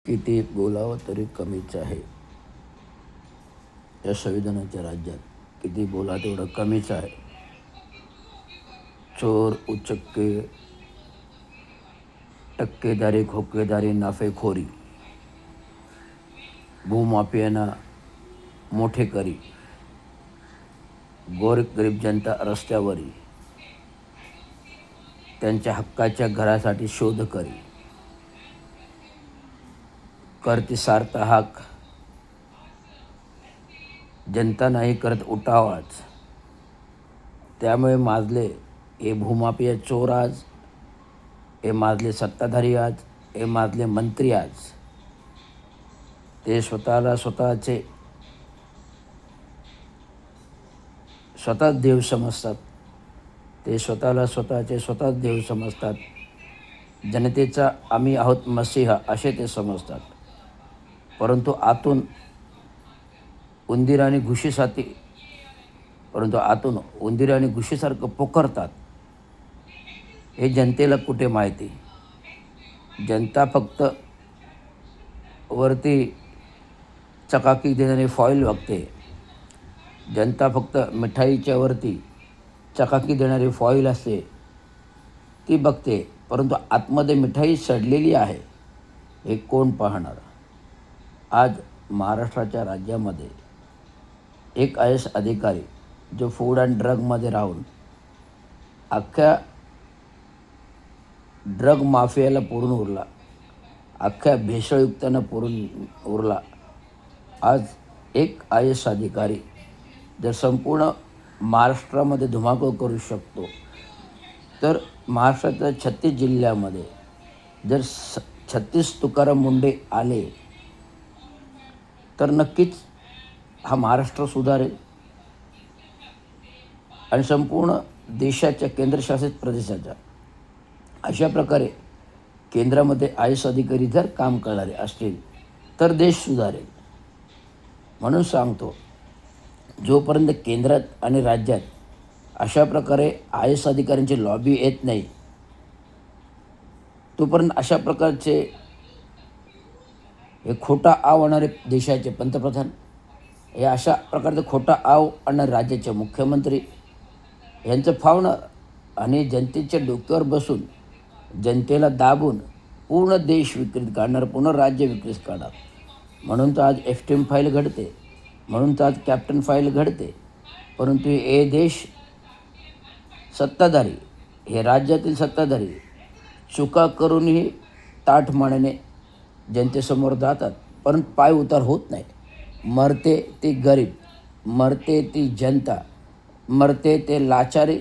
किती बोलावं तरी कमीच आहे. या संविधानाच्या राज्यात किती बोला तेवढं कमीच आहे. चोर, उचक्के, टक्केदारी, खोकेदारी, नफेखोरी, भूमाफियांना मोठे करी, गोरगरीब जनता रस्त्यावरी, त्यांच्या हक्काच्या घरासाठी शोध करी, करती सार्थ हाक, जनता नाही करत उठावाच. त्यामुळे माजले हे भूमाफिया चोर आज, हे माजले सत्ताधारी आज, हे माजले मंत्री आज. ते स्वतःच देव समजतात. ते स्वतःच देव समजतात. जनतेचा आम्ही आहोत मसीहा असे ते समजतात. परंतु आतून उंदीर आणि घुशीसारखं पोखरतात. हे जनतेला कुठे माहिती. जनता फक्त वरती चकाकी देणारी फॉईल बघते. जनता फक्त मिठाईच्या वरती चकाकी देणारी फॉईल असते ती बघते. परंतु आतमध्ये मिठाई सडलेली आहे हे कोण पाहणार. आज महाराष्ट्राच्या राज्यामध्ये एक IAS अधिकारी जो फूड अँड ड्रगमध्ये राहून अख्ख्या ड्रग माफियाला पुरून उरला, अख्ख्या भेसळयुक्तानं पुरून उरला. आज एक IAS अधिकारी जर संपूर्ण महाराष्ट्रामध्ये धुमाकूळ करू शकतो, तर महाराष्ट्राच्या 36 जिल्ह्यामध्ये जर 36 तुकाराम मुंडे आले तर नक्कीच हा महाराष्ट्र सुधारेल आणि संपूर्ण देशाच्या केंद्रशासित प्रदेशाच्या अशा प्रकारे केंद्रामध्ये IAS अधिकारी जर काम करणारे असतील तर देश सुधारेल. म्हणून सांगतो, जोपर्यंत केंद्रात आणि राज्यात अशा प्रकारे IAS अधिकाऱ्यांची लॉबी येत नाही, तोपर्यंत अशा प्रकारचे हे खोटा आव आणणारे देशाचे पंतप्रधान, हे अशा प्रकारचं खोटा आव आणणारे राज्याचे मुख्यमंत्री यांचं फावणार आणि जनतेच्या डोक्यावर बसून जनतेला दाबून पूर्ण देश विकृत काढणार, पूर्ण राज्य विकृत काढणार. म्हणून तर आज FTM फाईल घडते, म्हणून तर आज कॅप्टन फाईल घडते. परंतु हे देश सत्ताधारी, हे राज्यातील सत्ताधारी चुका करूनही ताठमानेने जनतेसमोर जातात, परंतु पाय उतार होत नाही. मरते ती गरीब, मरते ती जनता, मरते ते लाचारी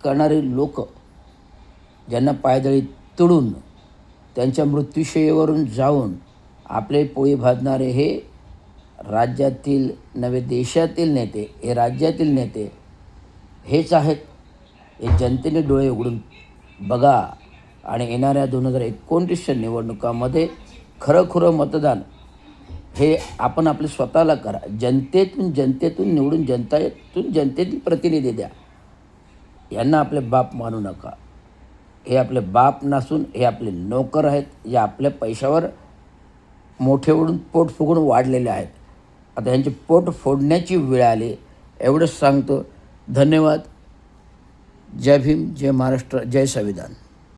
करणारे लोक, ज्यांना पायदळी तुडून त्यांच्या मृत्यूशय्येवरून जाऊन आपले पोळी भाजणारे हे राज्यातील नवे देशातील नेते, हे राज्यातील नेते हेच आहेत. हे जनतेने डोळे उघडून बघा आणि येणाऱ्या 2029च्या निवडणुकामध्ये खरं मतदान हे आपण आपले स्वतःला करा. जनतेतून निवडून जनतेतील प्रतिनिधी द्या. यांना आपले बाप मानू नका. हे आपले बाप नसून हे आपले नोकर आहेत, जे आपल्या पैशावर मोठे ओढून पोट फुगून वाढलेले आहेत. आता यांचे पोट फोडण्याची वेळ आली. एवढंच सांगतो. धन्यवाद. जय भीम, जय महाराष्ट्र, जय संविधान.